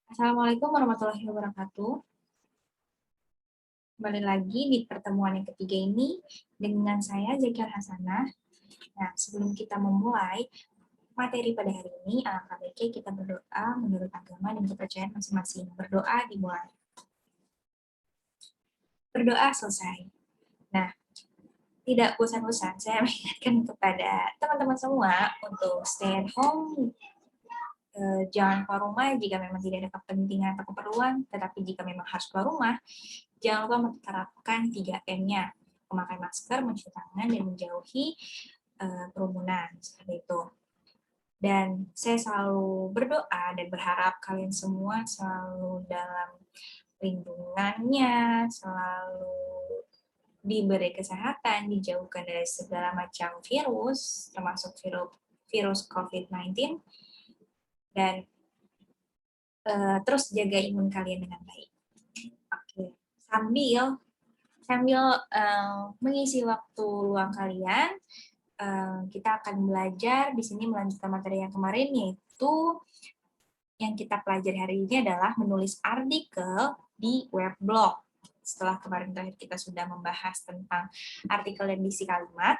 Assalamualaikum warahmatullahi wabarakatuh. Kembali lagi di pertemuan yang ketiga ini dengan saya Zakiar Hasanah. Nah, sebelum kita memulai materi pada hari ini, alangkah baiknya kita berdoa menurut agama dan kepercayaan masing-masing. Berdoa dimulai. Berdoa selesai. Nah, tidak bosan-bosan, saya mengingatkan kepada teman-teman semua untuk stay at home, jangan keluar rumah jika memang tidak ada kepentingan atau keperluan, tetapi jika memang harus keluar rumah, jangan lupa menerapkan 3M-nya, memakai masker, mencuci tangan, dan menjauhi kerumunan, seperti itu. Dan saya selalu berdoa dan berharap kalian semua selalu dalam lindungannya, selalu diberi kesehatan, dijauhkan dari segala macam virus, termasuk virus COVID-19, dan terus jaga imun kalian dengan baik. Oke, sambil mengisi waktu luang kalian, kita akan belajar di sini melanjutkan materi yang kemarin, yaitu yang kita pelajari hari ini adalah menulis artikel di web blog. Setelah kemarin terakhir kita sudah membahas tentang artikel dan isi kalimat,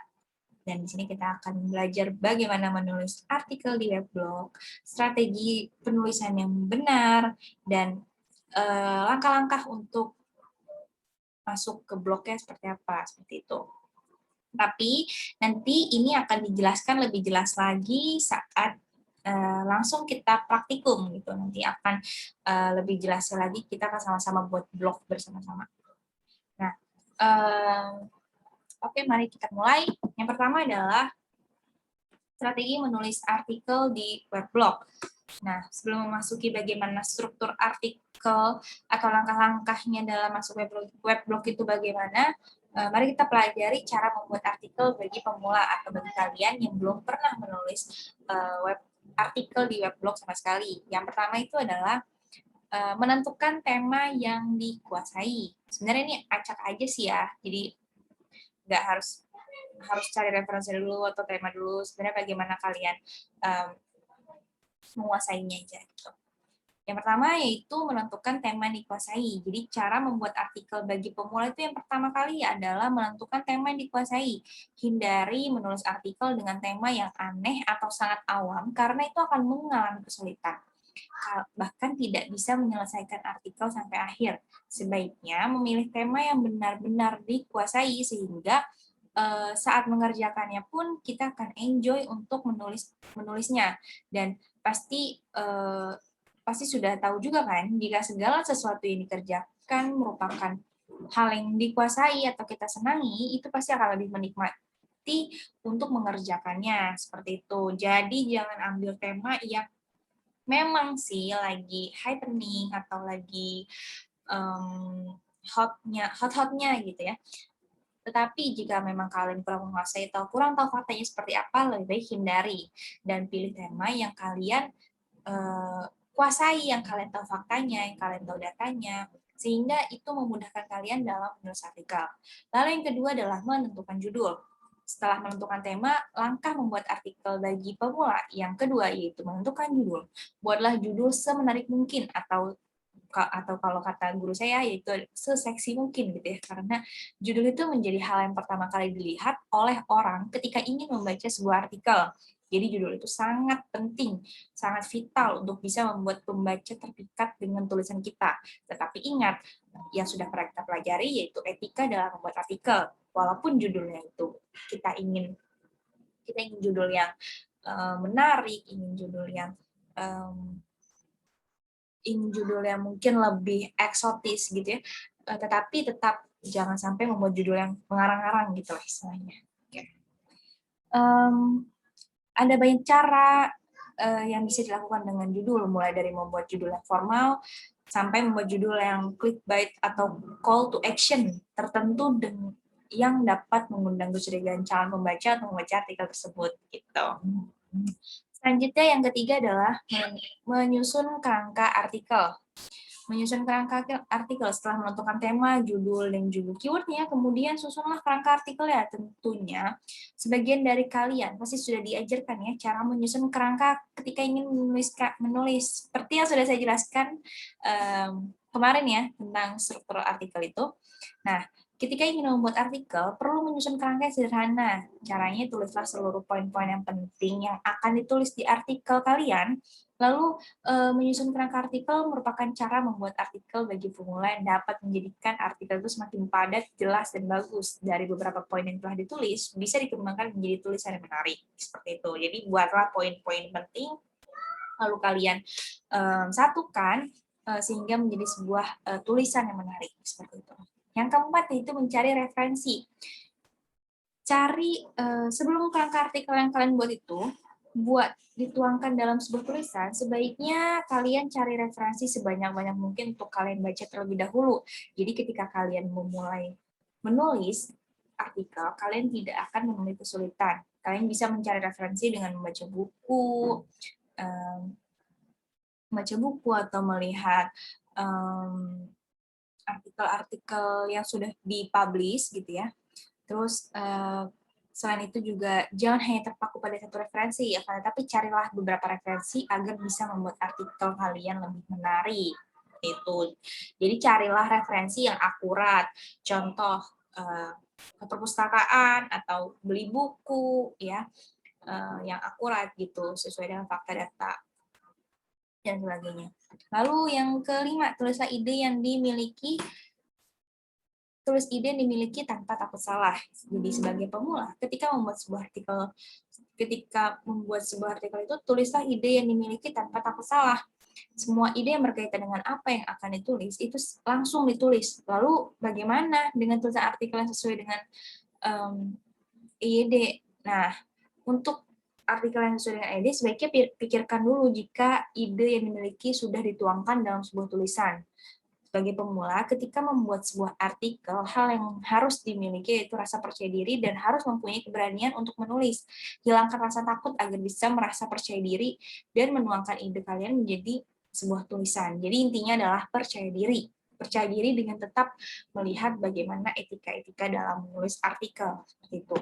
dan di sini kita akan belajar bagaimana menulis artikel di web blog, strategi penulisan yang benar, dan langkah-langkah untuk masuk ke blognya seperti apa, seperti itu. Tapi nanti ini akan dijelaskan lebih jelas lagi saat langsung kita praktikum gitu. Nanti akan lebih jelas lagi, kita akan sama-sama buat blog bersama-sama. Nah, oke, mari kita mulai. Yang pertama adalah strategi menulis artikel di web blog. Nah, sebelum memasuki bagaimana struktur artikel atau langkah-langkahnya dalam masuk web blog itu bagaimana, mari kita pelajari cara membuat artikel bagi pemula atau bagi kalian yang belum pernah menulis artikel di web blog sama sekali. Yang pertama itu adalah menentukan tema yang dikuasai. Sebenarnya ini acak aja sih ya, jadi nggak harus cari referensi dulu atau tema dulu. Sebenarnya bagaimana kalian menguasainya aja gitu. Yang pertama yaitu menentukan tema yang dikuasai. Jadi cara membuat artikel bagi pemula itu yang pertama kali adalah menentukan tema yang dikuasai. Hindari menulis artikel dengan tema yang aneh atau sangat awam karena itu akan mengalami kesulitan. Bahkan tidak bisa menyelesaikan artikel sampai akhir. Sebaiknya memilih tema yang benar-benar dikuasai sehingga saat mengerjakannya pun kita akan enjoy untuk menulisnya, dan pasti sudah tahu juga kan jika segala sesuatu yang dikerjakan merupakan hal yang dikuasai atau kita senangi, itu pasti akan lebih menikmati untuk mengerjakannya, seperti itu. Jadi jangan ambil tema yang memang sih lagi happening atau lagi hot-hotnya gitu ya. Tetapi jika memang kalian kurang menguasai atau kurang tahu faktanya seperti apa, lebih baik hindari dan pilih tema yang kalian kuasai, yang kalian tahu faktanya, yang kalian tahu datanya, sehingga itu memudahkan kalian dalam menulis artikel. Lalu yang kedua adalah menentukan judul. Setelah menentukan tema, langkah membuat artikel bagi pemula yang kedua yaitu menentukan judul. Buatlah judul semenarik mungkin atau kalau kata guru saya yaitu seseksi mungkin gitu ya, karena judul itu menjadi hal yang pertama kali dilihat oleh orang ketika ingin membaca sebuah artikel. Jadi judul itu sangat penting, sangat vital untuk bisa membuat pembaca terpikat dengan tulisan kita. Tetapi ingat, yang sudah pernah kita pelajari yaitu etika dalam membuat artikel. Walaupun judulnya itu kita ingin judul yang menarik, ingin judul yang mungkin lebih eksotis gitu ya, tetapi tetap jangan sampai membuat judul yang mengarang-arang gitu lah istilahnya. Ada banyak cara yang bisa dilakukan dengan judul, mulai dari membuat judul yang formal sampai membuat judul yang clickbait atau call to action tertentu yang dapat mengundang kecurigaan calon pembaca atau membaca artikel tersebut gitu. Selanjutnya yang ketiga adalah menyusun kerangka artikel. Menyusun kerangka artikel setelah menentukan tema, judul, dan juga keywordnya, kemudian susunlah kerangka artikel ya. Tentunya sebagian dari kalian pasti sudah diajarkan ya cara menyusun kerangka ketika ingin menulis. Seperti yang sudah saya jelaskan kemarin ya tentang struktur artikel itu. Nah, ketika ingin membuat artikel, perlu menyusun kerangka yang sederhana. Caranya tulislah seluruh poin-poin yang penting yang akan ditulis di artikel kalian. Lalu, menyusun kerangka artikel merupakan cara membuat artikel bagi pemula yang dapat menjadikan artikel itu semakin padat, jelas, dan bagus. Dari beberapa poin yang telah ditulis, bisa dikembangkan menjadi tulisan yang menarik. Seperti itu. Jadi, buatlah poin-poin penting, lalu kalian satukan, sehingga menjadi sebuah tulisan yang menarik. Seperti itu. Yang keempat, yaitu mencari referensi. Sebelum kerangka artikel yang kalian buat itu, dituangkan dalam sebuah tulisan, sebaiknya kalian cari referensi sebanyak-banyak mungkin untuk kalian baca terlebih dahulu. Jadi ketika kalian memulai menulis artikel, kalian tidak akan menemui kesulitan. Kalian bisa mencari referensi dengan membaca buku atau melihat artikel-artikel yang sudah dipublish gitu ya. Terus selain itu juga jangan hanya terpaku pada satu referensi ya, tapi carilah beberapa referensi agar bisa membuat artikel kalian lebih menarik. Itu. Jadi carilah referensi yang akurat. Contoh ke perpustakaan atau beli buku ya yang akurat gitu sesuai dengan fakta data dan sebagainya. Lalu yang kelima, tulislah ide yang dimiliki tanpa takut salah. Jadi sebagai pemula, ketika membuat sebuah artikel itu, tulislah ide yang dimiliki tanpa takut salah. Semua ide yang berkaitan dengan apa yang akan ditulis, itu langsung ditulis. Lalu bagaimana dengan tulisan artikel yang sesuai dengan ide? Nah, untuk artikel yang sesuai dengan ide, sebaiknya pikirkan dulu jika ide yang dimiliki sudah dituangkan dalam sebuah tulisan. Sebagai pemula, ketika membuat sebuah artikel, hal yang harus dimiliki yaitu rasa percaya diri dan harus mempunyai keberanian untuk menulis. Hilangkan rasa takut agar bisa merasa percaya diri dan menuangkan ide kalian menjadi sebuah tulisan. Jadi intinya adalah percaya diri. Percaya diri dengan tetap melihat bagaimana etika-etika dalam menulis artikel. Seperti itu.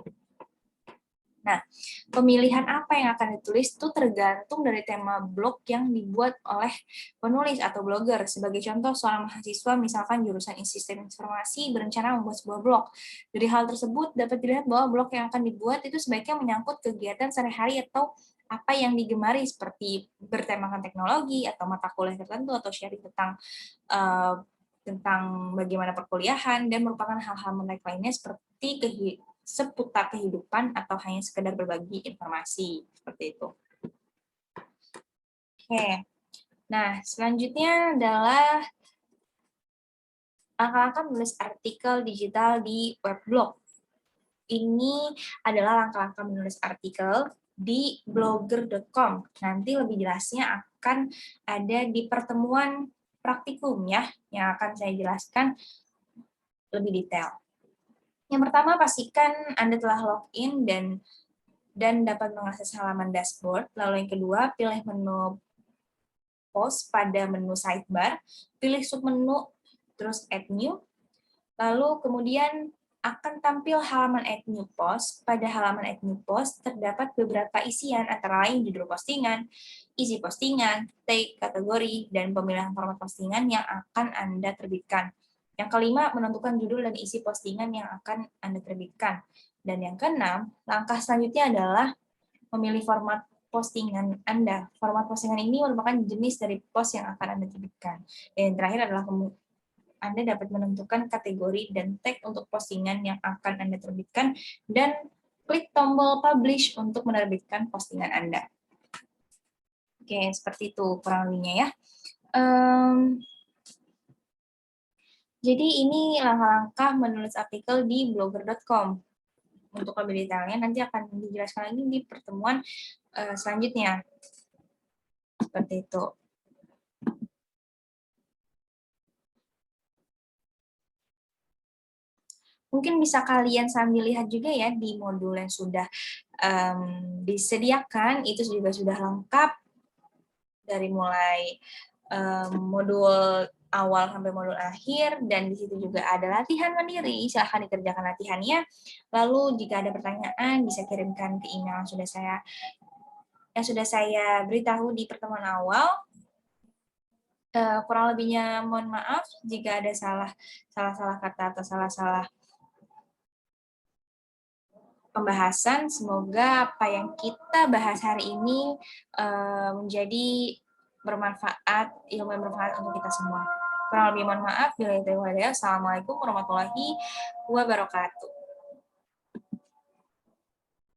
Nah, pemilihan apa yang akan ditulis itu tergantung dari tema blog yang dibuat oleh penulis atau blogger. Sebagai contoh, seorang mahasiswa misalkan jurusan Sistem Informasi berencana membuat sebuah blog. Dari hal tersebut dapat dilihat bahwa blog yang akan dibuat itu sebaiknya menyangkut kegiatan sehari-hari atau apa yang digemari seperti bertemakan teknologi atau mata kuliah tertentu atau sharing tentang bagaimana perkuliahan dan merupakan hal-hal menarik lainnya seperti seputar kehidupan atau hanya sekedar berbagi informasi seperti itu. Oke. Nah, selanjutnya adalah langkah-langkah menulis artikel digital di web blog. Ini adalah langkah-langkah menulis artikel di blogger.com. Nanti lebih jelasnya akan ada di pertemuan praktikum ya, yang akan saya jelaskan lebih detail. Yang pertama, pastikan Anda telah login dan dapat mengakses halaman dashboard. Lalu yang kedua, pilih menu post pada menu sidebar, pilih submenu, terus add new. Lalu kemudian akan tampil halaman add new post. Pada halaman add new post terdapat beberapa isian antara lain judul postingan, isi postingan, tag, kategori, dan pemilihan format postingan yang akan Anda terbitkan. Yang kelima, menentukan judul dan isi postingan yang akan Anda terbitkan. Dan yang keenam, langkah selanjutnya adalah memilih format postingan Anda. Format postingan ini merupakan jenis dari post yang akan Anda terbitkan. Dan yang terakhir adalah Anda dapat menentukan kategori dan tag untuk postingan yang akan Anda terbitkan dan klik tombol publish untuk menerbitkan postingan Anda. Oke, seperti itu kurang lebihnya ya. Jadi ini langkah-langkah menulis artikel di blogger.com. Untuk lebih detailnya nanti akan dijelaskan lagi di pertemuan selanjutnya. Seperti itu. Mungkin bisa kalian sambil lihat juga ya di modul yang sudah disediakan, itu juga sudah lengkap dari mulai modul awal sampai modul akhir, dan di situ juga ada latihan mandiri. Silahkan dikerjakan latihannya. Lalu jika ada pertanyaan bisa kirimkan ke email yang sudah saya beritahu di pertemuan awal. Kurang lebihnya mohon maaf jika ada salah kata atau salah pembahasan. Semoga apa yang kita bahas hari ini menjadi bermanfaat, ilmu yang bermanfaat untuk kita semua. Kurang lebih mohon maaf. Assalamualaikum warahmatullahi wabarakatuh.